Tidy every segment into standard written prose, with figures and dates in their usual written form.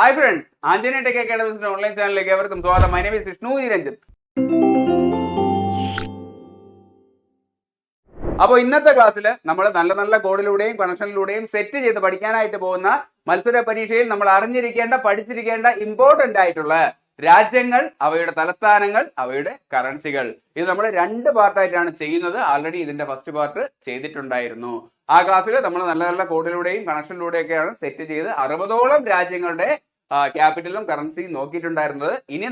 Hi friends, Anjaneya tech അക്കാഡമിയുടെ online ചാനലിലേക്ക് ഏവർക്കും സ്വാഗതം. My name is Vishnu Ranjith. അപ്പോൾ ഇന്നത്തെ ക്ലാസ്സിൽ നമ്മൾ നല്ല നല്ല കോഡിലൂടെയും കണക്ഷനിലൂടെയും സെറ്റ് ചെയ്ത് പഠിക്കാനായിട്ട് പോകുന്ന മത്സര പരീക്ഷയിൽ നമ്മൾ അറിഞ്ഞിരിക്കേണ്ട പഠിച്ചിരിക്കേണ്ട ഇമ്പോർട്ടന്റ് ആയിട്ടുള്ള രാജ്യങ്ങൾ, അവയുടെ തലസ്ഥാനങ്ങൾ, അവയുടെ കറൻസികൾ. ഇത് നമ്മൾ 2 പാർട്ടായിട്ടാണ് ചെയ്യുന്നത്. ആൾറെഡി ഇതിന്റെ ഫസ്റ്റ് പാർട്ട് ചെയ്തിട്ടുണ്ടായിരുന്നു. ആ ക്ലാസ്സിൽ നമ്മൾ നല്ല നല്ല കോഡിലൂടെയും കണക്ഷനിലൂടെയൊക്കെയാണ് സെറ്റ് ചെയ്ത് 60ഓളം രാജ്യങ്ങളുടെ ക്യാപിറ്റലും കറൻസിയും നോക്കിയിട്ടുണ്ടായിരുന്നത്. ഇനി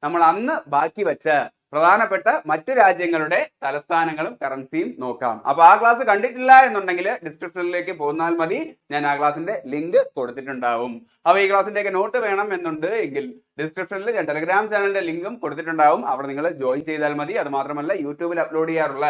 നമ്മൾ അന്ന് ബാക്കി വെച്ച പ്രധാനപ്പെട്ട മറ്റു രാജ്യങ്ങളുടെ തലസ്ഥാനങ്ങളും കറൻസിയും നോക്കാം. അപ്പൊ ആ ക്ലാസ് കണ്ടിട്ടില്ല എന്നുണ്ടെങ്കിൽ ഡിസ്ക്രിപ്ഷനിലേക്ക് പോന്നാൽ മതി. ഞാൻ ആ ക്ലാസിന്റെ ലിങ്ക് കൊടുത്തിട്ടുണ്ടാവും. അപ്പൊ ഈ ക്ലാസിന്റെ നോട്ട് വേണം എന്നുണ്ട് എങ്കിൽ ഡിസ്ക്രിപ്ഷനിൽ ഞാൻ ടെലഗ്രാം ചാനലിന്റെ ലിങ്കും കൊടുത്തിട്ടുണ്ടാവും. അവിടെ നിങ്ങൾ ജോയിൻ ചെയ്താൽ മതി. അത് മാത്രമല്ല, യൂട്യൂബിൽ അപ്ലോഡ് ചെയ്യാറുള്ള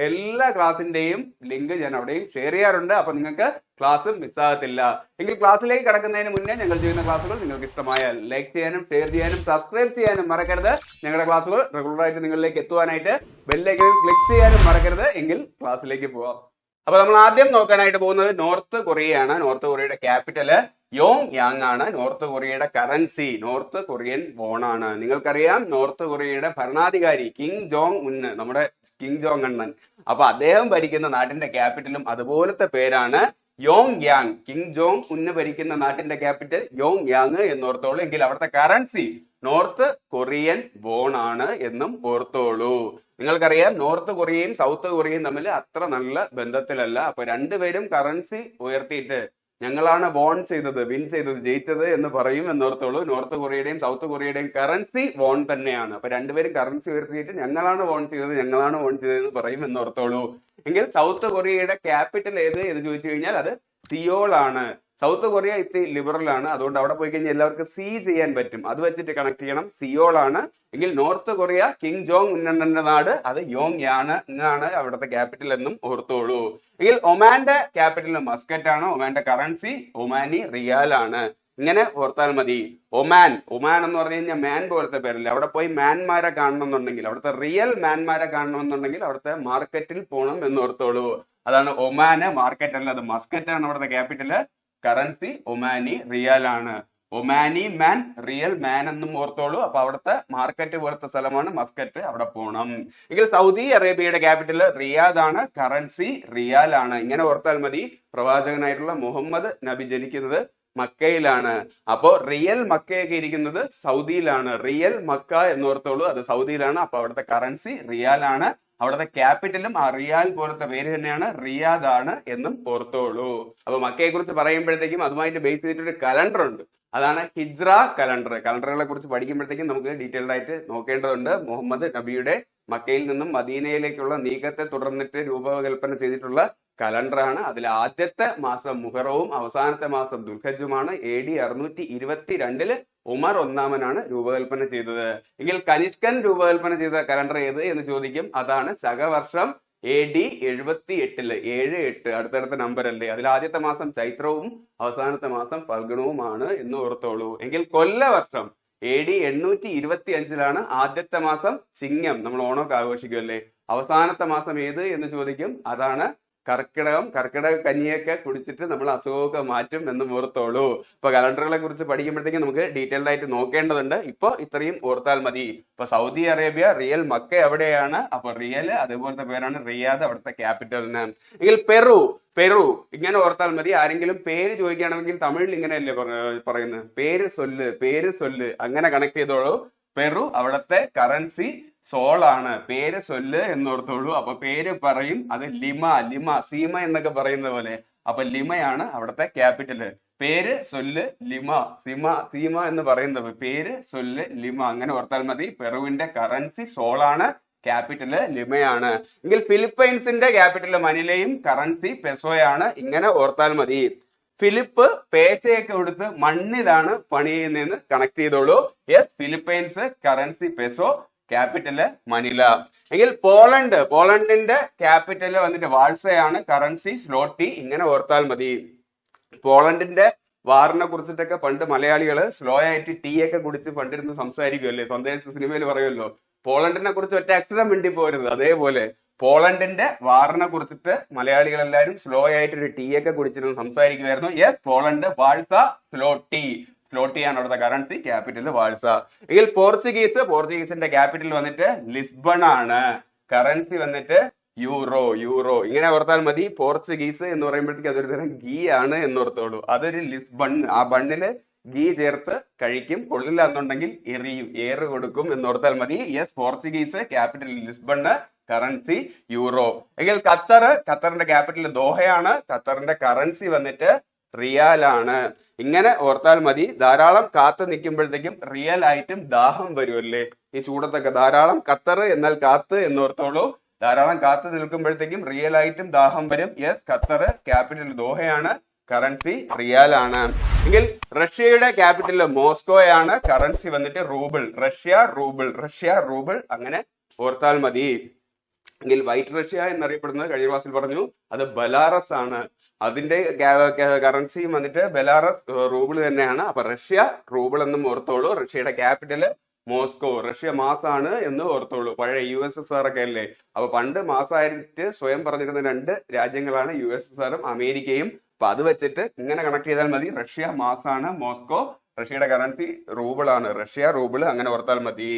എല്ലാ ക്ലാസിന്റെയും ലിങ്ക് ഞാൻ അവിടെയും ഷെയർ ചെയ്യാറുണ്ട്. അപ്പൊ നിങ്ങൾക്ക് ക്ലാസ് മിസ്സാകത്തില്ല. എങ്കിൽ ക്ലാസ്സിലേക്ക് കടക്കുന്നതിന് മുന്നേ ഞങ്ങൾ ചെയ്യുന്ന ക്ലാസ്സുകൾ നിങ്ങൾക്ക് ഇഷ്ടമായാൽ ലൈക്ക് ചെയ്യാനും ഷെയർ ചെയ്യാനും സബ്സ്ക്രൈബ് ചെയ്യാനും മറക്കരുത്. ഞങ്ങളുടെ ക്ലാസ്സുകൾ റെഗുലറായിട്ട് നിങ്ങളിലേക്ക് എത്തുവാനായിട്ട് ബെല്ലൈക്കണിൽ ക്ലിക്ക് ചെയ്യാനും മറക്കരുത്. എങ്കിൽ ക്ലാസ്സിലേക്ക് പോവാം. അപ്പൊ നമ്മൾ ആദ്യം നോക്കാനായിട്ട് പോകുന്നത് നോർത്ത് കൊറിയയാണ്. നോർത്ത് കൊറിയയുടെ ക്യാപിറ്റല് യോങ് യാങ് ആണ്. നോർത്ത് കൊറിയയുടെ കറൻസി നോർത്ത് കൊറിയൻ വോൺ ആണ്. നിങ്ങൾക്കറിയാം, നോർത്ത് കൊറിയയുടെ ഭരണാധികാരി കിങ് ജോങ് ഉൻ, നമ്മുടെ കിങ് ജോങ് അണ്ണൻ. അപ്പൊ അദ്ദേഹം ഭരിക്കുന്ന നാട്ടിന്റെ ക്യാപിറ്റലും അതുപോലത്തെ പേരാണ് യോങ് യാങ്. കിങ് ജോങ് ഉന്ന് ഭരിക്കുന്ന നാട്ടിന്റെ ക്യാപിറ്റൽ യോങ് യാങ് എന്നോർത്തോളൂ. എങ്കിൽ അവിടുത്തെ കറൻസി നോർത്ത് കൊറിയൻ വോൺ ആണ് എന്നും ഓർത്തോളൂ. നിങ്ങൾക്കറിയാം, നോർത്ത് കൊറിയയും സൗത്ത് കൊറിയയും തമ്മിൽ അത്ര നല്ല ബന്ധത്തിലല്ല. അപ്പൊ രണ്ടുപേരും കറൻസി ഉയർത്തിയിട്ട് ഞങ്ങളാണ് വോൺ ചെയ്തത്, വിൻ ചെയ്തത്, ജയിച്ചത് എന്ന് പറയും എന്നോർത്തോളൂ. നോർത്ത് കൊറിയയുടെയും സൗത്ത് കൊറിയയുടെയും കറൻസി വോൺ തന്നെയാണ്. അപ്പൊ രണ്ടുപേരും കറൻസി ഉയർത്തിയിട്ട് ഞങ്ങളാണ് വോൺ ചെയ്തത്, ഞങ്ങളാണ് വോൺ ചെയ്തത് എന്ന് പറയും എന്നോർത്തോളൂ. എങ്കിൽ സൗത്ത് കൊറിയയുടെ ക്യാപിറ്റൽ ഏത് എന്ന് ചോദിച്ചു കഴിഞ്ഞാൽ അത് സിയോൾ ആണ്. സൗത്ത് കൊറിയ ഇത്തിരി ലിബറൽ ആണ്. അതുകൊണ്ട് അവിടെ പോയി കഴിഞ്ഞാൽ എല്ലാവർക്കും സി ചെയ്യാൻ പറ്റും. അത് വെച്ചിട്ട് കണക്ട് ചെയ്യണം. സിയോൾ ആണ്. എങ്കിൽ നോർത്ത് കൊറിയ കിങ് ജോങ് ഉന്നന്റെ നാട് അത് യോങ് യാണ് അവിടുത്തെ ക്യാപിറ്റൽ എന്നും ഓർത്തോളൂ. എങ്കിൽ ഒമാന്റെ ക്യാപിറ്റൽ മസ്കറ്റ് ആണ്. ഒമാന്റെ കറൻസി ഒമാനി റിയാൽ ആണ്. ഇങ്ങനെ ഓർത്താൽ മതി. ഒമാൻ എന്ന് പറഞ്ഞു കഴിഞ്ഞാൽ മാൻ പോലത്തെ പേരല്ലേ. അവിടെ പോയി മാൻമാരെ കാണണമെന്നുണ്ടെങ്കിൽ, അവിടുത്തെ റിയൽ മാൻമാരെ കാണണമെന്നുണ്ടെങ്കിൽ അവിടുത്തെ മാർക്കറ്റിൽ പോകണം എന്ന് ഓർത്തോളൂ. അതാണ് ഒമാന്. മാർക്കറ്റ് അല്ല, അത് മസ്കറ്റ് ആണ് അവിടുത്തെ ക്യാപിറ്റല്. കറൻസി ഒമാനി റിയാൽ ആണ്. ഒമാനി മാൻ, റിയൽ മാൻ എന്നും ഓർത്തോളൂ. അപ്പൊ അവിടുത്തെ മാർക്കറ്റ് പോലത്തെ സ്ഥലമാണ് മസ്കറ്റ്, അവിടെ പോകണം. എങ്കിൽ സൗദി അറേബ്യയുടെ ക്യാപിറ്റൽ റിയാദ് ആണ്. കറൻസി റിയാൽ ആണ്. ഇങ്ങനെ ഓർത്താൽ മതി. പ്രവാചകനായിട്ടുള്ള മുഹമ്മദ് നബി ജനിക്കുന്നത് മക്കയിലാണ്. അപ്പോ റിയൽ മക്കയൊക്കെ ഇരിക്കുന്നത് സൗദിയിലാണ്. റിയൽ മക്ക എന്നോർത്തോളൂ, അത് സൗദിയിലാണ്. അപ്പൊ അവിടുത്തെ കറൻസി റിയാൽ ആണ്. അവിടുത്തെ ക്യാപിറ്റലും ആ റിയാൽ പോലത്തെ പേര് തന്നെയാണ്, റിയാദ് ആണ് എന്നും ഓർത്തോളൂ. അപ്പൊ മക്കയെ കുറിച്ച് പറയുമ്പോഴത്തേക്കും അതുമായിട്ട് ബേസ് ചെയ്തിട്ടൊരു കലണ്ടർ ഉണ്ട്. അതാണ് ഹിജ്റ കലണ്ടർ. കലണ്ടറുകളെ കുറിച്ച് പഠിക്കുമ്പോഴത്തേക്കും നമുക്ക് ഡീറ്റെയിൽഡ് ആയിട്ട് നോക്കേണ്ടതുണ്ട്. മുഹമ്മദ് നബിയുടെ മക്കയിൽ നിന്നും മദീനയിലേക്കുള്ള നീക്കത്തെ തുടർന്നിട്ട് രൂപകൽപ്പന ചെയ്തിട്ടുള്ള കലണ്ടറാണ്. അതിൽ ആദ്യത്തെ മാസം മുഹറവും അവസാനത്തെ മാസം ദുൽഹജ്ജുമാണ്. AD 622 ഉമർ ഒന്നാമനാണ് രൂപകൽപ്പന ചെയ്തത്. എങ്കിൽ കനിഷ്കൻ രൂപകൽപ്പന ചെയ്ത കലണ്ടർ ഏത് എന്ന് ചോദിക്കും. അതാണ് ശകവർഷം AD 78. 78 അടുത്തടുത്ത നമ്പർ അല്ലേ. അതിൽ ആദ്യത്തെ മാസം ചൈത്രവും അവസാനത്തെ മാസം ഫൽഗുണവുമാണ് എന്ന് ഓർത്തോളൂ. എങ്കിൽ കൊല്ലവർഷം AD 825 ആദ്യത്തെ മാസം ചിങ്ങം, നമ്മൾ ഓണമൊക്കെ ആഘോഷിക്കുമല്ലേ. അവസാനത്തെ മാസം ഏത് എന്ന് ചോദിക്കും. അതാണ് കർക്കിടകം. കർക്കിടക കഞ്ഞിയൊക്കെ കുടിച്ചിട്ട് നമ്മൾ അസുഖമൊക്കെ മാറ്റും എന്ന് ഓർത്തോളൂ. ഇപ്പൊ കലണ്ടറുകളെ കുറിച്ച് പഠിക്കുമ്പോഴത്തേക്കും നമുക്ക് ഡീറ്റെയിൽഡ് ആയിട്ട് നോക്കേണ്ടതുണ്ട്. ഇപ്പൊ ഇത്രയും ഓർത്താൽ മതി. ഇപ്പൊ സൗദി അറേബ്യ റിയൽ മക്ക എവിടെയാണ്. അപ്പൊ റിയൽ അതുപോലത്തെ പേരാണ് റിയാദ്, അവിടുത്തെ ക്യാപിറ്റലിന്. എങ്കിൽ പെറു ഇങ്ങനെ ഓർത്താൽ മതി. ആരെങ്കിലും പേര് ചോദിക്കുകയാണെങ്കിൽ തമിഴിൽ ഇങ്ങനെയല്ലേ പറയുന്നത്, പേര് സൊല്ല് അങ്ങനെ കണക്ട് ചെയ്തോളൂ. പെറു അവിടുത്തെ കറൻസി സോൾ ആണ്. പേര് സൊല്ല് എന്നോർത്തോളൂ. അപ്പൊ പേര് പറയും. അത് ലിമ സീമ എന്നൊക്കെ പറയുന്ന പോലെ. അപ്പൊ ലിമയാണ് അവിടുത്തെ ക്യാപിറ്റല്. പേര് സൊല്ല് സീമ എന്ന് പറയുന്നത്. പേര് സൊല്ല് ലിമ അങ്ങനെ ഓർത്താൽ മതി. പെറുവിന്റെ കറൻസി സോൾ ആണ്. ക്യാപിറ്റല് ലിമയാണ്. എങ്കിൽ ഫിലിപ്പൈൻസിന്റെ ക്യാപിറ്റല് മനിലയും കറൻസി പെസോയാണ്. ഇങ്ങനെ ഓർത്താൽ മതി. ഫിലിപ്പ് പേസയൊക്കെ കൊടുത്ത് മണ്ണിലാണ് പണി ചെയ്യുന്നതെന്ന് കണക്ട് ചെയ്തോളൂ. Yes, Philippines currency peso, capital Manila. എങ്കിൽ പോളണ്ടിന്റെ ക്യാപിറ്റല് വന്നിട്ട് വാൾസയാണ്. Currency zloty. ഇങ്ങനെ ഓർത്താൽ മതി. പോളണ്ടിന്റെ വാറിനെ കുറിച്ചിട്ടൊക്കെ പണ്ട് മലയാളികള് സ്ലോ ആയിട്ട് ടീ ഒക്കെ കുടിച്ച് പണ്ടിരുന്ന് സംസാരിക്കുമല്ലേ. സ്വന്തം സിനിമയിൽ പറയുമല്ലോ, പോളണ്ടിനെ കുറിച്ച് ഒറ്റ അക്ഷരം മിണ്ടി പോരുത്. അതേപോലെ പോളണ്ടിന്റെ വാറിനെ കുറിച്ചിട്ട് മലയാളികൾ എല്ലാവരും സ്ലോ ആയിട്ട് ഒരു ടീ ഒക്കെ കുടിച്ചിരുന്ന് സംസാരിക്കുമായിരുന്നു. യെസ്, പോളണ്ട് വാൾസ സ്ലോ ടീ. സ്ലോട്ട് ചെയ്യാൻ അവിടുത്തെ കറൻസി, ക്യാപിറ്റൽ വാഴ്സ. എങ്കിൽ പോർച്ചുഗീസിന്റെ ക്യാപിറ്റൽ വന്നിട്ട് ലിസ്ബൺ ആണ്, കറൻസി വന്നിട്ട് യൂറോ. ഇങ്ങനെ ഓർത്താൽ മതി. പോർച്ചുഗീസ് എന്ന് പറയുമ്പോഴത്തേക്ക് അതൊരു തരം ഗീ ആണ് എന്ന് ഓർത്തോളൂ. അതൊരു ലിസ്ബൺ, ആ ബണ്ണില് ഗീ ചേർത്ത് കഴിക്കും, കൊള്ളില്ല എന്നുണ്ടെങ്കിൽ എറിയും, ഏറ് കൊടുക്കും എന്നോർത്താൽ മതി. Yes, Portuguese, capital Lisbon, currency euro. എങ്കിൽ ഖത്തറിന്റെ ക്യാപിറ്റൽ ദോഹയാണ്, ഖത്തറിന്റെ കറൻസി വന്നിട്ട് റിയാൽ ആണ്. ഇങ്ങനെ ഓർത്താൽ മതി. ധാരാളം കാത്തു നിൽക്കുമ്പോഴത്തേക്കും റിയൽ ആയിട്ടും ദാഹം വരുമല്ലേ ഈ ചൂടത്തൊക്കെ. ധാരാളം ഖത്തർ എന്നാൽ കാത്ത് എന്നോർത്തോളൂ. ധാരാളം കാത്തു നിൽക്കുമ്പോഴത്തേക്കും റിയൽ ആയിട്ടും ദാഹം വരും. യെസ്, ഖത്തർ, ക്യാപിറ്റൽ ദോഹയാണ്, കറൻസി റിയാൽ ആണ്. എങ്കിൽ റഷ്യയുടെ ക്യാപിറ്റൽ മോസ്കോയാണ്, കറൻസി വന്നിട്ട് റൂബിൾ. റഷ്യ റൂബിൾ അങ്ങനെ ഓർത്താൽ മതി. എങ്കിൽ വൈറ്റ് റഷ്യ എന്നറിയപ്പെടുന്നത് കഴിഞ്ഞ ക്ലാസ്സിൽ പറഞ്ഞു, അത് ബലാറസ് ആണ്. അതിന്റെ കറൻസിയും വന്നിട്ട് ബലാറസ് റൂബിൾ തന്നെയാണ്. അപ്പൊ റഷ്യ റൂബിൾ എന്നും ഓർത്തോളൂ. റഷ്യയുടെ ക്യാപിറ്റല് മോസ്കോ. റഷ്യ മാസാണ് എന്ന് ഓർത്തോളൂ. പഴയ USSR ഒക്കെ അല്ലേ. അപ്പൊ പണ്ട് മാസമായിട്ട് സ്വയം പറഞ്ഞിരുന്ന രണ്ട് രാജ്യങ്ങളാണ് USSRും അമേരിക്കയും. അപ്പൊ അത് വെച്ചിട്ട് ഇങ്ങനെ കണക്ട് ചെയ്താൽ മതി. റഷ്യ മാസാണ്, മോസ്കോ റഷ്യയുടെ കറൻസി റൂബിൾ ആണ്. റഷ്യ റൂബിൾ അങ്ങനെ ഓർത്താൽ മതി.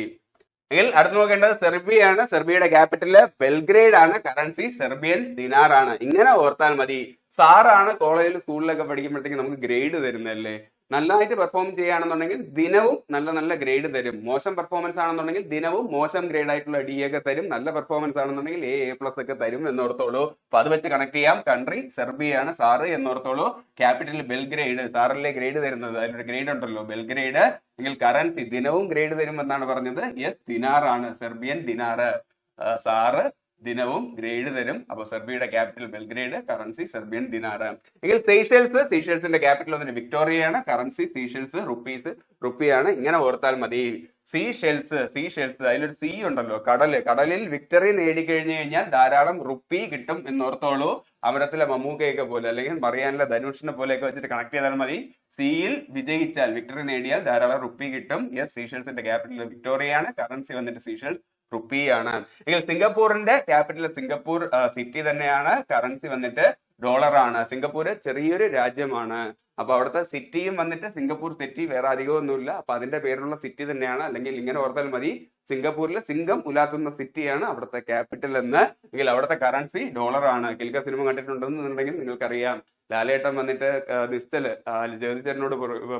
എങ്കിൽ അടുത്ത് നോക്കേണ്ടത് സെർബിയയാണ്. സെർബിയയുടെ ക്യാപിറ്റല് ബെൽഗ്രേഡ് ആണ്, കറൻസി സെർബിയൻ ദിനാർ ആണ്. ഇങ്ങനെ ഓർത്താൽ മതി. സാറാണ് കോളേജിൽ സ്കൂളിലൊക്കെ പഠിക്കുമ്പോഴത്തേക്ക് നമുക്ക് ഗ്രേഡ് തരുന്നല്ലേ. നല്ലതായിട്ട് പെർഫോം ചെയ്യുകയാണെന്നുണ്ടെങ്കിൽ ദിനവും നല്ല ഗ്രേഡ് തരും. മോശം പെർഫോമൻസ് ആണെന്നുണ്ടെങ്കിൽ ദിനവും മോശം ഗ്രേഡ് ആയിട്ടുള്ള D ഒക്കെ തരും. നല്ല പെർഫോമൻസ് ആണെന്നുണ്ടെങ്കിൽ A+ ഒക്കെ തരും എന്നോർത്തോളൂ. അപ്പൊ അത് വെച്ച് കണക്ട് ചെയ്യാം. കൺട്രി സെർബിയയാണ്, സാറ് എന്നോർത്തോളൂ. ക്യാപിറ്റൽ ബെൽഗ്രേഡ്, സാറല്ലേ ഗ്രേഡ് തരുന്നത്, അതിലൊരു ഗ്രേഡ് ഉണ്ടല്ലോ ബെൽഗ്രേഡ്. എങ്കിൽ കറൻസി ദിനവും ഗ്രേഡ് തരും എന്നാണ് പറഞ്ഞത്. യെസ്, ദിനാർ ആണ്, സെർബിയൻ ദിനാർ. സാറ് ദിനവും ഗ്രേഡ് തരും. അപ്പൊ സെർബിയയുടെ ക്യാപിറ്റൽ ബെൽഗ്രേഡ്, കറൻസി സെർബിയൻ ദിനാർ. എങ്കിൽ സീഷെൽസിന്റെ ക്യാപിറ്റൽ വന്നിട്ട് വിക്ടോറിയയാണ്, കറൻസി സീഷെൽസ്, റുപ്പിയാണ്. ഇങ്ങനെ ഓർത്താൽ മതി. സീഷെൽസ് അതിലൊരു സീ ഉണ്ടല്ലോ, കടലിൽ വിക്ടറി നേടിക്കഴിഞ്ഞു കഴിഞ്ഞാൽ ധാരാളം റുപ്പി കിട്ടും എന്നോർത്തോളൂ. അമരത്തിലെ മമ്മൂക്കയൊക്കെ പോലെ അല്ലെങ്കിൽ മറിയാനിലെ ധനുഷിനെ പോലെയൊക്കെ വെച്ചിട്ട് കണക്ട് ചെയ്താൽ മതി. സിയിൽ വിജയിച്ചാൽ, വിക്ടറി നേടിയാൽ ധാരാളം റുപ്പി കിട്ടും. യെസ്, സീഷെൽസിന്റെ ക്യാപിറ്റൽ വിക്ടോറിയയാണ്, കറൻസി വന്നിട്ട് സീഷെൽസ് റുപ്പിയാണ്. എങ്കിൽ സിംഗപ്പൂരിന്റെ ക്യാപിറ്റൽ സിംഗപ്പൂർ സിറ്റി തന്നെയാണ്, കറൻസി വന്നിട്ട് ഡോളറാണ്. സിംഗപ്പൂർ ചെറിയൊരു രാജ്യമാണ്. അപ്പൊ അവിടുത്തെ സിറ്റിയും വന്നിട്ട് സിംഗപ്പൂർ സിറ്റി, വേറെ അധികമൊന്നുമില്ല. അപ്പൊ അതിന്റെ പേരുള്ള സിറ്റി തന്നെയാണ്. അല്ലെങ്കിൽ ഇങ്ങനെ ഓർത്താൽ മതി, സിംഗപ്പൂരിൽ സിംഗം ഉലാത്തുന്ന സിറ്റിയാണ് അവിടുത്തെ ക്യാപിറ്റൽ എന്ന്. എങ്കിൽ അവിടുത്തെ കറൻസി ഡോളറാണ്. കിൽക്ക സിനിമ കണ്ടിട്ടുണ്ടെന്നുണ്ടെങ്കിൽ നിങ്ങൾക്കറിയാം. ലാലേട്ടൻ വന്നിട്ട് നിസ്തല് ജഗതിച്ചേട്ടനോട്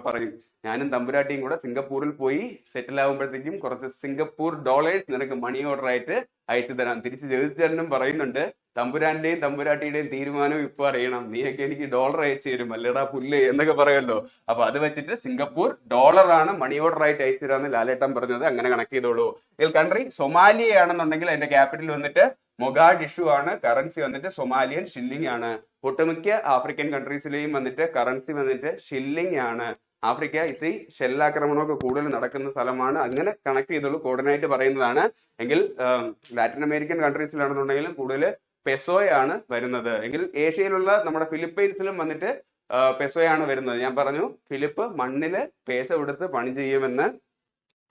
പറയും, ഞാനും തമ്പുരാട്ടിയും കൂടെ സിംഗപ്പൂരിൽ പോയി സെറ്റിൽ ആകുമ്പോഴത്തേക്കും കുറച്ച് സിംഗപ്പൂർ ഡോളേഴ്സ് നിനക്ക് മണി ഓർഡർ ആയിട്ട് അയച്ചു തരാം. തിരിച്ച് ജഗതിച്ചേട്ടനും പറയുന്നുണ്ട്, തമ്പുരാന്റെയും തമ്പുരാട്ടിയുടെയും തീരുമാനം ഇപ്പൊ അറിയണം, നീയൊക്കെ എനിക്ക് ഡോളർ അയച്ചു തരും അല്ലേടാ പുല്ല് എന്നൊക്കെ പറയുമല്ലോ. അപ്പൊ അത് വെച്ചിട്ട് സിംഗപ്പൂർ ഡോളറാണ് മണി ഓർഡർ ആയിട്ട് അയച്ചു തരാന്ന് ലാലേട്ടൻ പറഞ്ഞത്. അങ്ങനെ കണക്ട് ചെയ്തോളൂ. ഇതിൽ കൺട്രി സൊമാലിയ ആണെന്നുണ്ടെങ്കിൽ അതിന്റെ ക്യാപിറ്റൽ വന്നിട്ട് മൊഗാഡിഷു ആണ്, കറൻസി വന്നിട്ട് സൊമാലിയൻ ഷില്ലിംഗ് ആണ്. ഒട്ടുമിക്ക ആഫ്രിക്കൻ കൺട്രീസിലെയും വന്നിട്ട് കറൻസി വന്നിട്ട് ഷില്ലിംഗ് ആണ്. ആഫ്രിക്ക ഇത്തിരി ഷെല്ലാക്രമണമൊക്കെ കൂടുതൽ നടക്കുന്ന സ്ഥലമാണ്. അങ്ങനെ കണക്ട് ചെയ്തോളൂ, കോർഡിനേറ്റ് പറയുന്നതാണ്. എങ്കിൽ ലാറ്റിൻ അമേരിക്കൻ കൺട്രീസിലാണെന്നുണ്ടെങ്കിലും കൂടുതൽ പെസോയാണ് വരുന്നത്. എങ്കിൽ ഏഷ്യയിലുള്ള നമ്മുടെ ഫിലിപ്പൈൻസിലും വന്നിട്ട് പെസോയാണ് വരുന്നത്. ഞാൻ പറഞ്ഞു ഫിലിപ്പ് മണ്ണില് പേസ എടുത്ത് പണി ചെയ്യുമെന്ന്,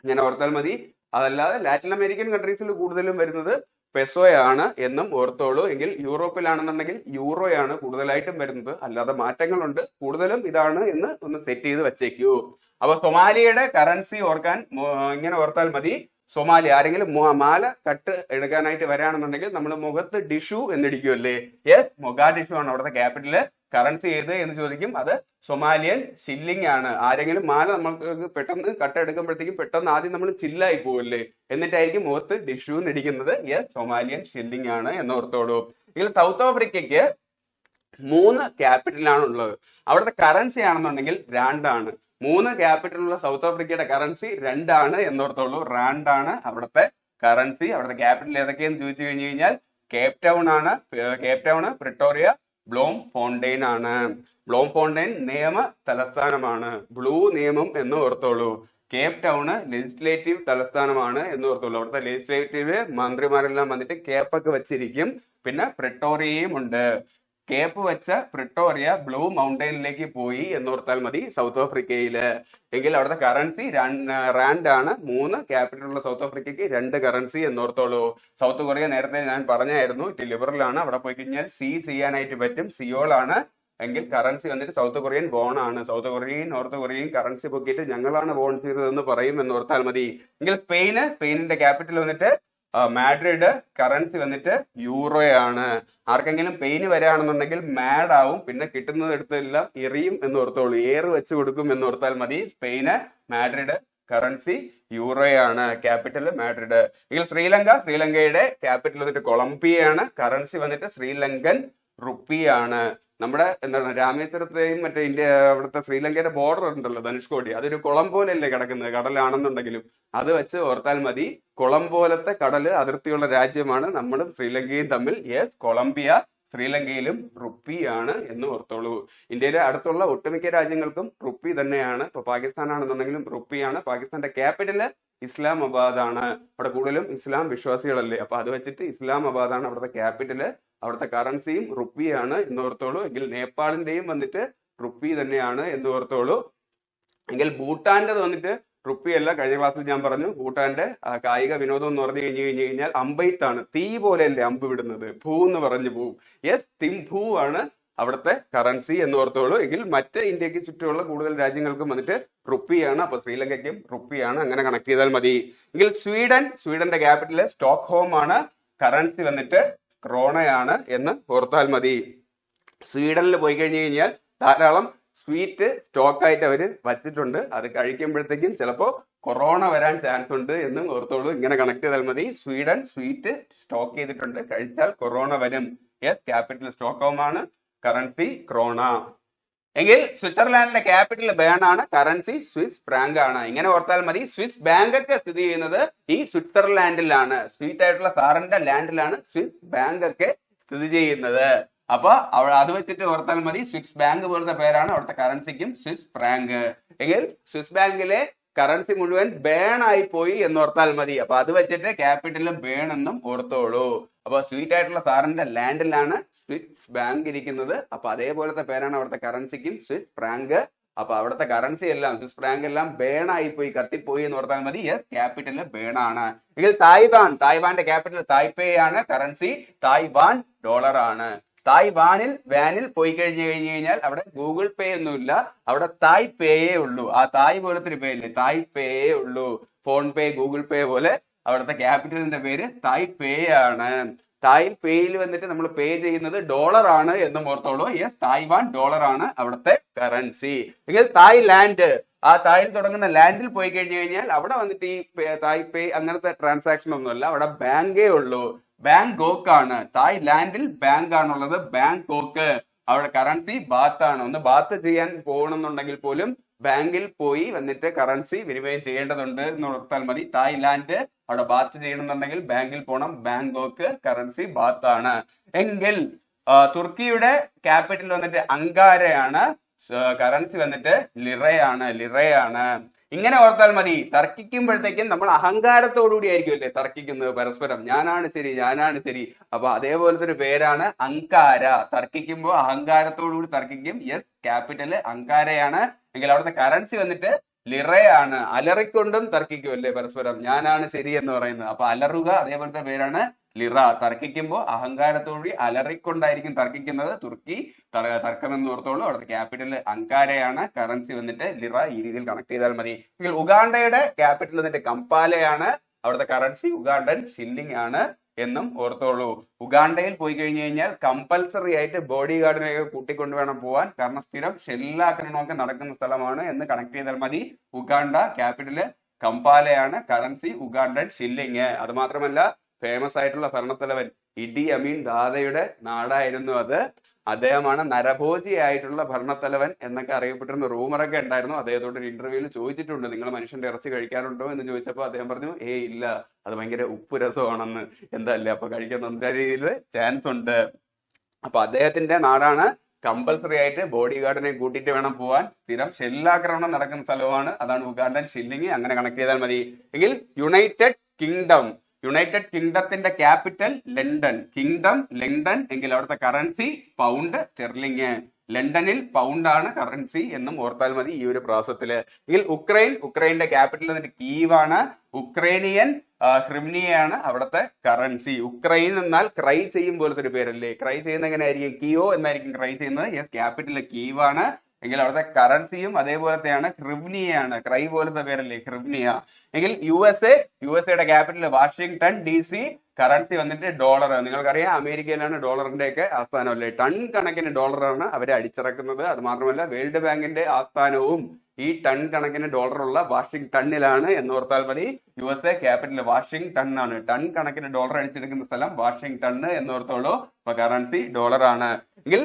ഞാൻ ഓർത്താൽ മതി. അതല്ലാതെ ലാറ്റിൻ അമേരിക്കൻ കൺട്രീസിൽ കൂടുതലും വരുന്നത് പെസോയാണ് എന്നും ഓർത്തോളൂ. എങ്കിൽ യൂറോപ്പിലാണെന്നുണ്ടെങ്കിൽ യൂറോയാണ് കൂടുതലായിട്ടും വരുന്നത്. അല്ലാതെ മാറ്റങ്ങളുണ്ട്, കൂടുതലും ഇതാണ് എന്ന് ഒന്ന് സെറ്റ് ചെയ്ത് വെച്ചേക്കൂ. അപ്പൊ സൊമാലിയയുടെ കറൻസി ഓർക്കാൻ ഇങ്ങനെ ഓർത്താൽ മതി. സൊമാലിയ ആരെങ്കിലും മാല കട്ട് എടുക്കാനായിട്ട് വരാണെന്നുണ്ടെങ്കിൽ നമ്മൾ മുഖത്ത് ഡിഷു എന്നിടിക്കുമല്ലേ. യെസ്, മൊഗാഡിഷു ആണ് അവിടുത്തെ ക്യാപിറ്റല്. കറൻസി ഏത് എന്ന് ചോദിക്കും, അത് സൊമാലിയൻ ഷില്ലിംഗ് ആണ്. ആരെങ്കിലും മാല നമ്മൾക്ക് പെട്ടെന്ന് കട്ട് എടുക്കുമ്പോഴത്തേക്കും പെട്ടെന്ന് ആദ്യം നമ്മൾ ചില്ലായി പോവല്ലേ, എന്നിട്ടായിരിക്കും മുഖത്ത് ഡിഷു എന്നിടിക്കുന്നത്. യെസ്, സൊമാലിയൻ ഷില്ലിംഗ് ആണ് എന്നോർത്തോളൂ. ഇതിൽ സൗത്ത് ആഫ്രിക്കയ്ക്ക് 3 ക്യാപിറ്റലാണ് ഉള്ളത്. അവിടുത്തെ കറൻസി ആണെന്നുണ്ടെങ്കിൽ റാൻഡാണ്. 3 ക്യാപിറ്റലുള്ള സൗത്ത് ആഫ്രിക്കയുടെ കറൻസി 2 ആണ് എന്നോർത്തോളൂ. റാൻഡാണ് അവിടുത്തെ കറൻസി. അവിടുത്തെ ക്യാപിറ്റൽ ഏതൊക്കെയെന്ന് ചോദിച്ചു കഴിഞ്ഞു കഴിഞ്ഞാൽ Cape town, Pretoria, bloom Fontaine ആണ്. ബ്ലോം ഫോണ്ടെയിൻ നിയമ തലസ്ഥാനമാണ്, ബ്ലൂ നിയമം എന്ന് ഓർത്തോളൂ. കേപ്പ് ടൗണ് ലെജിസ്ലേറ്റീവ് തലസ്ഥാനമാണ് എന്ന് ഓർത്തോളൂ. അവിടുത്തെ ലെജിസ്ലേറ്റീവ് മന്ത്രിമാരെല്ലാം വന്നിട്ട് കേപ്പൊക്കെ വെച്ചിരിക്കും. പിന്നെ പ്രിട്ടോറിയയും ഉണ്ട്. കേപ്പ് വെച്ച പ്രിട്ടോറിയ ബ്ലൂ മൗണ്ടൈനിലേക്ക് പോയി എന്നോർത്താൽ മതി സൗത്ത് ആഫ്രിക്കയില്. എങ്കിൽ അവിടുത്തെ കറൻസി റാൻഡ് ആണ്. 3 ക്യാപിറ്റലുള്ള സൗത്ത് ആഫ്രിക്കയ്ക്ക് 2 കറൻസി എന്നോർത്തോളൂ. സൗത്ത് കൊറിയ നേരത്തെ ഞാൻ പറഞ്ഞായിരുന്നു, ലിബറൽ ആണ്. അവിടെ പോയി കഴിഞ്ഞാൽ ചെയ്യാനായിട്ട് പറ്റും. സിയോൾ ആണ്. എങ്കിൽ കറൻസി വന്നിട്ട് സൗത്ത് കൊറിയൻ വോൺ ആണ്. സൗത്ത് കൊറിയയും നോർത്ത് കൊറിയയും കറൻസി പൊക്കിയിട്ട് ഞങ്ങളാണ് വോൺ ചെയ്തതെന്ന് പറയും എന്ന് ഓർത്താൽ മതി. എങ്കിൽ സ്പെയിനിന്റെ ക്യാപിറ്റൽ വന്നിട്ട് മാഡ്രിഡ്, കറൻസി വന്നിട്ട് യൂറോയാണ്. ആർക്കെങ്കിലും പെയിന് വരികയാണെന്നുണ്ടെങ്കിൽ മാഡ് ആവും, പിന്നെ കിട്ടുന്നത് എടുത്തെല്ലാം എറിയും എന്ന് ഓർത്തോളൂ, ഏറ് വെച്ച് കൊടുക്കും എന്ന് ഓർത്താൽ മതി. സ്പെയിന്, മാഡ്രിഡ്, കറൻസി യൂറോയാണ്, ക്യാപിറ്റൽ മാഡ്രിഡ്. എങ്കിൽ ശ്രീലങ്കയുടെ ക്യാപിറ്റൽ വന്നിട്ട് കൊളംബിയയാണ്, കറൻസി വന്നിട്ട് ശ്രീലങ്കൻ റുപ്പിയാണ്. നമ്മുടെ എന്താണ് രാമേശ്വരത്തെയും മറ്റേ അവിടുത്തെ ശ്രീലങ്കയുടെ ബോർഡർ ഉണ്ടല്ലോ ധനുഷ്കോടി, അതൊരു കുളം പോലെയല്ലേ കിടക്കുന്നത്, കടലാണെന്നുണ്ടെങ്കിലും അത് വെച്ച് ഓർത്താൽ മതി. കുളം പോലത്തെ കടല് അതിർത്തിയുള്ള രാജ്യമാണ് നമ്മളും ശ്രീലങ്കയും തമ്മിൽ. യെസ്, കൊളംബിയ ശ്രീലങ്കയിലും റുപ്പിയാണ് എന്ന് ഓർത്തോളൂ. ഇന്ത്യയിലെ അടുത്തുള്ള ഒട്ടുമിക്ക രാജ്യങ്ങൾക്കും റുപ്പി തന്നെയാണ്. ഇപ്പൊ പാകിസ്ഥാൻ ആണെന്നുണ്ടെങ്കിലും റുപ്പിയാണ്. പാകിസ്ഥാന്റെ ക്യാപിറ്റല് ഇസ്ലാമാബാദ് ആണ്. അവിടെ കൂടുതലും ഇസ്ലാം വിശ്വാസികളല്ലേ, അപ്പൊ അത് വെച്ചിട്ട് ഇസ്ലാമാബാദ് ആണ് അവിടുത്തെ ക്യാപിറ്റല്. അവിടുത്തെ കറൻസിയും റുപ്പിയാണ് എന്ന് ഓർത്തോളൂ. എങ്കിൽ നേപ്പാളിന്റെയും വന്നിട്ട് റുപ്പി തന്നെയാണ് എന്ന് ഓർത്തോളൂ. എങ്കിൽ ഭൂട്ടാന്റെ വന്നിട്ട് റുപ്പി അല്ല. കഴിഞ്ഞ ക്ലാസ്സിൽ ഞാൻ പറഞ്ഞു ഭൂട്ടാന്റെ കായിക വിനോദം എന്ന് പറഞ്ഞു കഴിഞ്ഞാൽ അമ്പെയ്ത്താണ്. തീ പോലെയല്ലേ അമ്പ് വിടുന്നത്, ഭൂ എന്ന് പറഞ്ഞു പോവും. യെസ്, തിംഭൂ ആണ് അവിടുത്തെ കറൻസി എന്ന് ഓർത്തോളൂ. എങ്കിൽ മറ്റ് ഇന്ത്യക്ക് ചുറ്റുമുള്ള കൂടുതൽ രാജ്യങ്ങൾക്കും വന്നിട്ട് റുപ്പിയാണ്. അപ്പൊ ശ്രീലങ്കയ്ക്കും റുപ്പിയാണ്. അങ്ങനെ കണക്ട് ചെയ്താൽ മതി. എങ്കിൽ സ്വീഡന്റെ ക്യാപിറ്റൽ സ്റ്റോക്ക്ഹോം ആണ്, കറൻസി വന്നിട്ട് ക്രോണയാണ് എന്ന് ഓർത്താൽ മതി. സ്വീഡനിൽ പോയി കഴിഞ്ഞു കഴിഞ്ഞാൽ ധാരാളം സ്വീറ്റ് സ്റ്റോക്ക് ആയിട്ട് അവര് വച്ചിട്ടുണ്ട്. അത് കഴിക്കുമ്പോഴത്തേക്കും ചിലപ്പോ കൊറോണ വരാൻ ചാൻസ് ഉണ്ട് എന്നും ഓർത്തോളൂ. ഇങ്ങനെ കണക്ട് ചെയ്താൽ മതി. സ്വീഡൻ സ്വീറ്റ് സ്റ്റോക്ക് ചെയ്തിട്ടുണ്ട്, കഴിച്ചാൽ കൊറോണ വരും. യെസ്, ക്യാപിറ്റൽ സ്റ്റോക്ക്ഹോം ആണ്, കറൻസി ക്രോണ. എങ്കിൽ സ്വിറ്റ്സർലാൻഡിന്റെ ക്യാപിറ്റൽ ബേൺ ആണ്, കറൻസി സ്വിസ് ഫ്രാങ്ക് ആണ്. ഇങ്ങനെ ഓർത്താൽ മതി. സ്വിസ് ബാങ്ക് ഒക്കെ സ്ഥിതി ചെയ്യുന്നത് ഈ സ്വിറ്റ്സർലാൻഡിലാണ്. സ്വീറ്റ് ആയിട്ടുള്ള സാറിന്റെ ലാൻഡിലാണ് സ്വിസ് ബാങ്ക് ഒക്കെ സ്ഥിതി ചെയ്യുന്നത്. അപ്പൊ അത് വെച്ചിട്ട് ഓർത്താൽ മതി. സ്വിസ് ബാങ്ക് പോലത്തെ പേരാണ് അവിടുത്തെ കറൻസിക്കും സ്വിസ് ഫ്രാങ്ക്. എങ്കിൽ സ്വിസ് ബാങ്കിലെ കറൻസി മുഴുവൻ ബേൺ ആയി പോയി എന്നോർത്താൽ മതി. അപ്പൊ അത് വെച്ചിട്ട് ക്യാപിറ്റൽ ബേൺ എന്നും ഓർത്തോളൂ. അപ്പൊ സ്വീറ്റ് ആയിട്ടുള്ള സാറിന്റെ ലാൻഡിലാണ് സ്വിസ് ബാങ്ക് ഇരിക്കുന്നത്. അപ്പൊ അതേപോലത്തെ പേരാണ് അവിടുത്തെ കറൻസിക്കും സ്വിസ് ഫ്രാങ്ക്. അപ്പൊ അവിടുത്തെ കറൻസി എല്ലാം സ്വിസ് ഫ്രാങ്ക് എല്ലാം ബേൺ ആയി പോയി, കത്തിപ്പോയി എന്ന് ഓർത്താൽ മതി. യെസ്, ക്യാപിറ്റൽ ബേൺ ആണ്. എങ്കിൽ തായ്വാന്റെ ക്യാപിറ്റൽ തായ്പേ ആണ്, കറൻസി തായ്വാൻ ഡോളർ ആണ്. വാനിൽ പോയി കഴിഞ്ഞു കഴിഞ്ഞാൽ അവിടെ ഗൂഗിൾ പേ ഒന്നുമില്ല, അവിടെ തായ് പേയേ ഉള്ളൂ. ആ തായ് പോലത്തെ ഒരു പേരില്ലേ, തായ് പേയേ ഉള്ളൂ. ഫോൺ പേ, ഗൂഗിൾ പേ പോലെ അവിടുത്തെ ക്യാപിറ്റലിന്റെ പേര് തായ് പേ ആണ്. തായ് പേയിൽ വന്നിട്ട് നമ്മൾ പേ ചെയ്യുന്നത് ഡോളർ ആണ് എന്നും ഓർത്തോളൂ. യെസ്, തായ്വാൻ ഡോളർ ആണ് അവിടുത്തെ കറൻസി. എങ്കിൽ തായ്ലാൻഡ്, ആ തായിൽ തുടങ്ങുന്ന ലാൻഡിൽ പോയി കഴിഞ്ഞു കഴിഞ്ഞാൽ അവിടെ വന്നിട്ട് ഈ തായ് പേ അങ്ങനത്തെ ട്രാൻസാക്ഷൻ ഒന്നുമല്ല, അവിടെ ബാങ്കേ ഉള്ളൂ. ബാങ്കോക്ക് ആണ്. തായ്ലാൻഡിൽ ബാങ്ക് ആണുള്ളത്, ബാങ്കോക്ക്. അവിടെ കറൻസി ബാത്ത് ആണ്. ഒന്ന് ബാത്ത് ചെയ്യാൻ പോകണമെന്നുണ്ടെങ്കിൽ പോലും ബാങ്കിൽ പോയി വന്നിട്ട് കറൻസി വിനിമയം ചെയ്യേണ്ടതുണ്ട് എന്ന് ഓർത്താൽ മതി. തായ്ലാൻഡ്, അവിടെ ബാത്ത് ചെയ്യണമെന്നുണ്ടെങ്കിൽ ബാങ്കിൽ പോകണം. ബാങ്കോക്ക്, കറൻസി ബാത്ത് ആണ്. എങ്കിൽ തുർക്കിയുടെ ക്യാപിറ്റൽ വന്നിട്ട് അങ്കാരയാണ്, കറൻസി വന്നിട്ട് ലിറയാണ്. ഇങ്ങനെ ഓർത്താൽ മതി. തർക്കിക്കുമ്പോഴത്തേക്കും നമ്മൾ അഹങ്കാരത്തോടുകൂടി ആയിരിക്കുമല്ലേ തർക്കിക്കുന്നത് പരസ്പരം, ഞാനാണ് ശരി. അപ്പൊ അതേപോലത്തെ ഒരു പേരാണ് അങ്കാര. തർക്കിക്കുമ്പോൾ അഹങ്കാരത്തോടുകൂടി തർക്കിക്കും. യെസ്, ക്യാപിറ്റൽ അങ്കാരയാണ്. എങ്കിൽ അവിടുത്തെ കറൻസി വന്നിട്ട് ലിറയാണ്. അലറിക്കൊണ്ടും തർക്കിക്കുമല്ലേ പരസ്പരം, ഞാനാണ് ശരി എന്ന് പറയുന്നത്. അപ്പൊ അലറുക, അതേപോലത്തെ പേരാണ് ലിറ. തർക്കിക്കുമ്പോൾ അഹങ്കാരത്തോടുകൂടി അലറിക്കൊണ്ടായിരിക്കും തർക്കിക്കുന്നത്. തുർക്കി തർക്കം എന്ന് ഓർത്തോളൂ. അവിടുത്തെ ക്യാപിറ്റൽ അങ്കാരയാണ്, കറൻസി വന്നിട്ട് ലിറ. ഈ രീതിയിൽ കണക്ട് ചെയ്താൽ മതി. ഉഗാണ്ടയുടെ ക്യാപിറ്റൽ വന്നിട്ട് കംപാലയാണ്, അവിടുത്തെ കറൻസി ഉഗാണ്ടൻ ഷില്ലിംഗ് ആണ് എന്നും ഓർത്തോളൂ. ഉഗാണ്ടയിൽ പോയി കഴിഞ്ഞു കഴിഞ്ഞാൽ കമ്പൽസറി ആയിട്ട് ബോഡി ഗാർഡിനെ കൂട്ടിക്കൊണ്ട് വേണം പോവാൻ, കാരണം സ്ഥിരം ഷെല്ലാക്രമണമൊക്കെ നടക്കുന്ന സ്ഥലമാണ് എന്ന് കണക്ട് ചെയ്താൽ മതി. ഉഗാണ്ട ക്യാപിറ്റല് കംപാലയാണ്, കറൻസി ഉഗാണ്ടൻ ഷില്ലിംഗ്. അത് മാത്രമല്ല ഫേമസ് ആയിട്ടുള്ള ഭരണത്തലവൻ ഇഡി അമീൻ ദാദയുടെ നാടായിരുന്നു അത്. അദ്ദേഹമാണ് നരഭോജി ആയിട്ടുള്ള ഭരണത്തലവൻ എന്നൊക്കെ അറിയപ്പെട്ടിരുന്ന റൂമറൊക്കെ ഉണ്ടായിരുന്നു. അദ്ദേഹത്തോട് ഒരു ഇന്റർവ്യൂവിൽ ചോദിച്ചിട്ടുണ്ട്, നിങ്ങൾ മനുഷ്യന്റെ ഇറച്ചി കഴിക്കാറുണ്ടോ എന്ന് ചോദിച്ചപ്പോൾ അദ്ദേഹം പറഞ്ഞു, ഇല്ല, അത് ഭയങ്കര ഉപ്പ് രസമാണെന്ന്. എന്തല്ലേ, അപ്പൊ കഴിക്കാൻ നല്ല രീതിയിൽ ചാൻസ് ഉണ്ട്. അപ്പൊ അദ്ദേഹത്തിന്റെ നാടാണ്. കമ്പൽസറി ആയിട്ട് ബോഡി ഗാർഡിനെ കൂട്ടിയിട്ട് വേണം പോവാൻ. സ്ഥിരം ഷെല്ലാക്രമണം നടക്കുന്ന സ്ഥലമാണ്, അതാണ് ഉഗാണ്ടൻ ഷില്ലിംഗ്. അങ്ങനെ കണക്ട് ചെയ്താൽ മതി. എങ്കിൽ യുണൈറ്റഡ് കിങ്ഡത്തിന്റെ ക്യാപിറ്റൽ ലണ്ടൻ. Kingdom London. എങ്കിൽ അവിടുത്തെ കറൻസി പൗണ്ട് സ്റ്റെർലിംഗ്. ലണ്ടനിൽ പൗണ്ട് ആണ് കറൻസി എന്നും ഓർത്താൽ മതി ഈ ഒരു പ്രാസത്തില്. എങ്കിൽ ഉക്രൈന്റെ ക്യാപിറ്റൽ എന്നിട്ട് കീവാണ്. ഉക്രൈനിയൻ ഹ്രിവ്നിയാണ് അവിടുത്തെ കറൻസി. ഉക്രൈൻ എന്നാൽ ക്രൈ ചെയ്യും പോലത്തെ ഒരു പേരല്ലേ, ക്രൈ ചെയ്യുന്ന എങ്ങനെ ആയിരിക്കും, കിയോ എന്നായിരിക്കും ക്രൈ ചെയ്യുന്നത്. യെസ്, ക്യാപിറ്റൽ കീവാണ്. എങ്കിൽ അവിടുത്തെ കറൻസിയും അതേപോലത്തെയാണ്, ഹ്രിവ്നിയാണ്, ക്രൈ പോലത്തെ പേരല്ലേ ഹ്രിവ്നിയ. എങ്കിൽ യു എസ് എയുടെ ക്യാപിറ്റൽ വാഷിംഗ്ടൺ DC, കറൻസി വന്നിട്ട് ഡോളർ. നിങ്ങൾക്കറിയാം അമേരിക്കയിലാണ് ഡോളറിന്റെ ഒക്കെ ആസ്ഥാനം അല്ലേ, ടൺ കണക്കിന് ഡോളറാണ് അവരെ അടിച്ചിറക്കുന്നത്. അത് മാത്രമല്ല വേൾഡ് ബാങ്കിന്റെ ആസ്ഥാനവും ഈ ടൺ കണക്കിന് ഡോളറുള്ള വാഷിംഗ്ടണിലാണ് എന്നോർത്താൽ മതി. USA ക്യാപിറ്റൽ വാഷിംഗ്ടൺ ആണ്. ടൺ കണക്കിന് ഡോളർ അടിച്ചെടുക്കുന്ന സ്ഥലം വാഷിംഗ്ടൺ എന്നോർത്തോളൂ. അപ്പൊ കറൻസി ഡോളർ ആണ്. എങ്കിൽ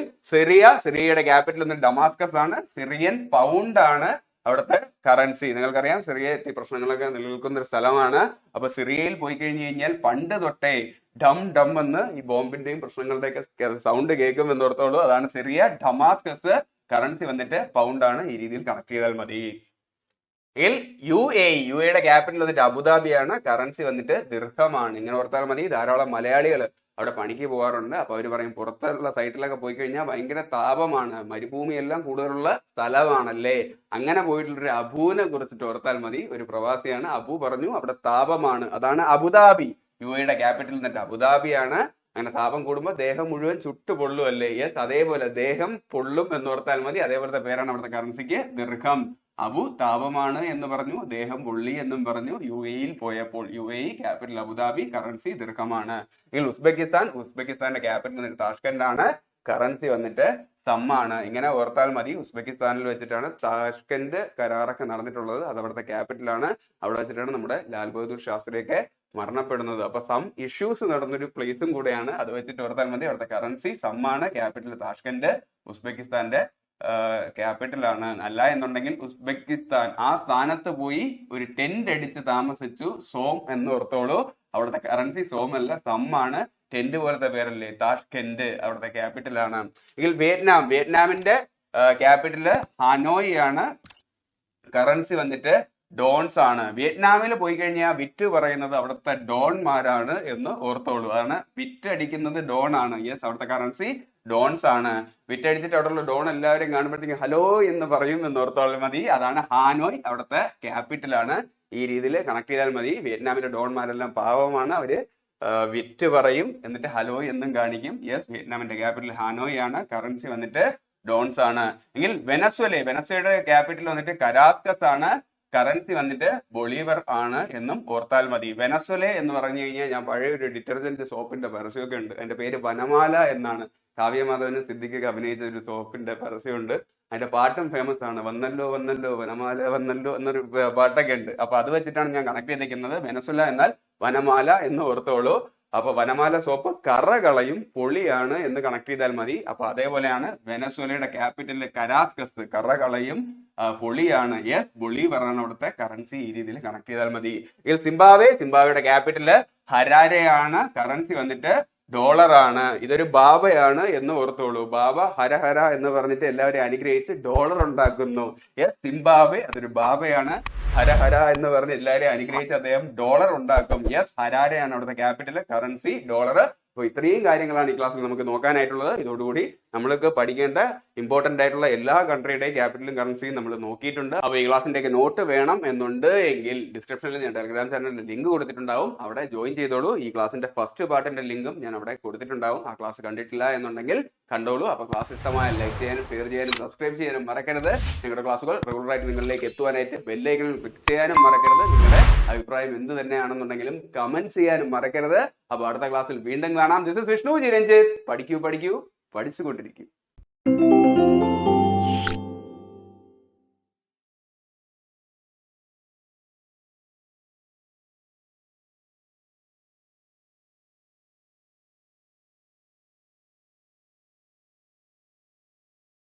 സിറിയയുടെ ക്യാപിറ്റൽ ഒന്ന് ഡമാസ്കസ് ആണ്. സിറിയൻ പൗണ്ട് ആണ് അവിടുത്തെ കറൻസി. നിങ്ങൾക്കറിയാം സിറിയ പ്രശ്നങ്ങളൊക്കെ നിലനിൽക്കുന്ന ഒരു സ്ഥലമാണ്. അപ്പൊ സിറിയയിൽ പോയി കഴിഞ്ഞു കഴിഞ്ഞാൽ പണ്ട് തൊട്ടേ ഡം ഡം എന്ന് ഈ ബോംബിന്റെയും പ്രശ്നങ്ങളുടെയൊക്കെ സൗണ്ട് കേൾക്കും എന്നോർത്തോളൂ. അതാണ് സിറിയ. ഡമാസ്കസ് കറൻസി വന്നിട്ട് പൗണ്ട് ആണ്. ഈ രീതിയിൽ കണക്ട് ചെയ്താൽ മതി. യുടെ ക്യാപിറ്റൽ വന്നിട്ട് അബുദാബിയാണ്. കറൻസി വന്നിട്ട് ദിർഹമാണ്. ഇങ്ങനെ ഓർത്താൽ മതി. ധാരാളം മലയാളികൾ അവിടെ പണിക്ക് പോകാറുണ്ട്. അപ്പൊ അവര് പറയും പുറത്തുള്ള സൈറ്റിലൊക്കെ പോയി കഴിഞ്ഞാൽ ഭയങ്കര താപമാണ്, മരുഭൂമി എല്ലാം കൂടുതലുള്ള സ്ഥലമാണല്ലേ. അങ്ങനെ പോയിട്ടുള്ളൊരു അബുവിനെ കുറിച്ചിട്ട് ഓർത്താൽ മതി. ഒരു പ്രവാസിയാണ്. അബു പറഞ്ഞു അവിടെ താപമാണ്. അതാണ് അബുദാബി. യുടെ ക്യാപിറ്റൽ എന്നിട്ട് അബുദാബിയാണ്. അങ്ങനെ താപം കൂടുമ്പോൾ ദേഹം മുഴുവൻ ചുട്ടു പൊള്ളും അല്ലേ. യെസ്, അതേപോലെ ദേഹം പൊള്ളും എന്നോർത്താൽ മതി. അതേപോലത്തെ പേരാണ് അവിടുത്തെ കറൻസിക്ക്, ദിർഹം. അബു താപമാണ് എന്ന് പറഞ്ഞു, ദേഹം പൊള്ളി എന്നും പറഞ്ഞു. UAE പോയപ്പോൾ UAE ക്യാപിറ്റൽ അബുദാബി, കറൻസി ദിർഹമാണ്. എങ്കിൽ ഉസ്ബെക്കിസ്ഥാന്റെ ക്യാപിറ്റൽ വന്നിട്ട് താഷ്കന്റ് ആണ്. കറൻസി വന്നിട്ട് സമ്മാണ്. ഇങ്ങനെ ഓർത്താൽ മതി. ഉസ്ബെക്കിസ്ഥാനിൽ വെച്ചിട്ടാണ് താഷ്കന്റ് കരാറൊക്കെ നടന്നിട്ടുള്ളത്. അത് അവിടുത്തെ ക്യാപിറ്റലാണ്. അവിടെ വെച്ചിട്ടാണ് നമ്മുടെ ലാൽ ബഹദൂർ ശാസ്ത്രിയൊക്കെ മരണപ്പെടുന്നത്. അപ്പൊ സം ഇഷ്യൂസ് നടന്നൊരു പ്ലേസും കൂടെയാണ്. അത് വെച്ചിട്ട് ഓർത്താൽ മതി. അവിടുത്തെ കറൻസി സമ്മാണ്. ക്യാപിറ്റൽ താഷ്കന്റ് ഉസ്ബെക്കിസ്ഥാന്റെ ക്യാപിറ്റൽ ആണ്. അല്ല എന്നുണ്ടെങ്കിൽ ഉസ്ബെക്കിസ്ഥാൻ ആ സ്ഥാനത്ത് പോയി ഒരു ടെന്റ് അടിച്ച് താമസിച്ചു, സോം എന്ന് ഓർത്തോളൂ. അവിടുത്തെ കറൻസി സോം അല്ല, സമ്മാണ്. ടെന്റ് പോലത്തെ പേരല്ലേ, താഷ്കെന്റ് അവിടുത്തെ ക്യാപിറ്റൽ ആണ്. എങ്കിൽ വിയറ്റ്നാമിന്റെ ക്യാപിറ്റല് ഹാനോയ് ആണ്. കറൻസി വന്നിട്ട് ഡോൺസ് ആണ്. വിയറ്റ്നാമിൽ പോയി കഴിഞ്ഞാൽ വിറ്റ് പറയുന്നത് അവിടുത്തെ ഡോൺമാരാണ് എന്ന് ഓർത്തോളൂ. അതാണ് വിറ്റടിക്കുന്നത് ഡോൺ ആണ്. യെസ്, അവിടുത്തെ കറൻസി ഡോൺസ് ആണ്. വിറ്റടിച്ചിട്ട് അവിടെയുള്ള ഡോൺ എല്ലാവരും കാണുമ്പോഴത്തേക്കും ഹലോ എന്ന് പറയും എന്ന് ഓർത്തോളാൽ മതി. അതാണ് ഹാനോയ്, അവിടുത്തെ ക്യാപിറ്റൽ ആണ്. ഈ രീതിയിൽ കണക്ട് ചെയ്താൽ മതി. വിയറ്റ്നാമിലെ ഡോൺമാരെല്ലാം പാവമാണ്. അവര് വിറ്റ് പറയും എന്നിട്ട് ഹലോ എന്നും കാണിക്കും. യെസ്, വിയറ്റ്നാമിന്റെ ക്യാപിറ്റൽ ഹാനോയ് ആണ്. കറൻസി വന്നിട്ട് ഡോൺസ് ആണ്. എങ്കിൽ വെനസ്വേലയുടെ ക്യാപിറ്റൽ വന്നിട്ട് കരാസ്കസ് ആണ്. കറൻസി വന്നിട്ട് ബൊളീവർ ആണ് എന്നും ഓർത്താൽ മതി. വെനസ്വലെ എന്ന് പറഞ്ഞു കഴിഞ്ഞാൽ ഞാൻ പഴയ ഒരു ഡിറ്റർജന്റ് സോപ്പിന്റെ പരസ്യമൊക്കെ ഉണ്ട്. അതിന്റെ പേര് വനമാല എന്നാണ്. കാവ്യമാധവനും സിദ്ദിഖൊക്കെ അഭിനയിച്ച ഒരു സോപ്പിന്റെ പരസ്യമുണ്ട്. അതിന്റെ പാട്ടും ഫേമസ് ആണ്. വന്നല്ലോ വന്നല്ലോ വനമാല വന്നല്ലോ എന്നൊരു പാട്ടൊക്കെ ഉണ്ട്. അപ്പൊ അത് വെച്ചിട്ടാണ് ഞാൻ കണക്ട് ചെയ്തിരിക്കുന്നത്. വെനസ്വല എന്നാൽ വനമാല എന്ന് ഓർത്തോളൂ. അപ്പൊ വനമാല സോപ്പ് കറ കളയും, പൊളിയാണ് എന്ന് കണക്ട് ചെയ്താൽ മതി. അപ്പൊ അതേപോലെയാണ് വെനസ്വേലയുടെ ക്യാപിറ്റലിലെ കരാസ്കസ്, കറ കളയും പൊളിയാണ്. യെസ്, ബൊളീവറാണ് അവിടുത്തെ കറൻസി. ഈ രീതിയിൽ കണക്ട് ചെയ്താൽ മതി. സിംബാബ്വേയുടെ ക്യാപിറ്റല് ഹരാരെയാണ്. കറൻസി വന്നിട്ട് ഡോളർ ആണ്. ഇതൊരു ബാബയാണ് എന്ന് ഓർത്തോളൂ. ബാബ ഹരഹര എന്ന് പറഞ്ഞിട്ട് എല്ലാവരെയും അനുഗ്രഹിച്ച് ഡോളർ ഉണ്ടാക്കുന്നു. യെസ്, സിംബാബ്വെ അതൊരു ബാബയാണ്. ഹരഹര എന്ന് പറഞ്ഞ് എല്ലാവരെയും അനുഗ്രഹിച്ച് അദ്ദേഹം ഡോളർ ഉണ്ടാക്കും. യെസ്, ഹരാരെയാണ് അവിടുത്തെ ക്യാപിറ്റൽ, കറൻസി ഡോളർ. അപ്പോൾ ഇത്രയും കാര്യങ്ങളാണ് ഈ ക്ലാസ്സിൽ നമുക്ക് നോക്കാനായിട്ടുള്ളത്. ഇതോടുകൂടി നമ്മൾക്ക് പഠിക്കേണ്ട ഇമ്പോർട്ടന്റ് ആയിട്ടുള്ള എല്ലാ കൺട്രിയുടെയും ക്യാപിറ്റലും കറൻസിയും നമ്മൾ നോക്കിയിട്ടുണ്ട്. അപ്പോൾ ഈ ക്ലാസ്സിന്റെ ഒക്കെ നോട്ട് വേണം എന്നുണ്ട് എങ്കിൽ ഡിസ്ക്രിപ്ഷനിൽ ഞാൻ ടെലഗ്രാം ചാനലിന്റെ ലിങ്ക് കൊടുത്തിട്ടുണ്ടാവും. അവിടെ ജോയിൻ ചെയ്തോളൂ. ഈ ക്ലാസ്സിന്റെ ഫസ്റ്റ് പാർട്ടിന്റെ ലിങ്കും ഞാൻ അവിടെ കൊടുത്തിട്ടുണ്ടാവും. ആ ക്ലാസ് കണ്ടിട്ടില്ല എന്നുണ്ടെങ്കിൽ കണ്ടോളൂ. അപ്പോൾ ക്ലാസ് ഇഷ്ടമായ ലൈക്ക് ചെയ്യാനും ഷെയർ ചെയ്യാനും സബ്സ്ക്രൈബ് ചെയ്യാനും മറക്കരുത്. നിങ്ങളുടെ ക്ലാസ്സുകൾ റെഗുലറായിട്ട് നിങ്ങളിലേക്ക് എത്തുവാനായിട്ട് ബെല്ലൈക്കണിൽ ക്ലിക്ക് ചെയ്യാനും മറക്കരുത്. നിങ്ങളുടെ അഭിപ്രായം എന്ത് തന്നെയാണെന്നുണ്ടെങ്കിലും കമന്റ് ചെയ്യാനും മറക്കരുത്. അപ്പോൾ അടുത്ത ക്ലാസ്സിൽ വീണ്ടും കാണാം. This is Vishnu G Ranjith. പഠിക്കൂ പഠിച്ചുകൊണ്ടിരിക്കും.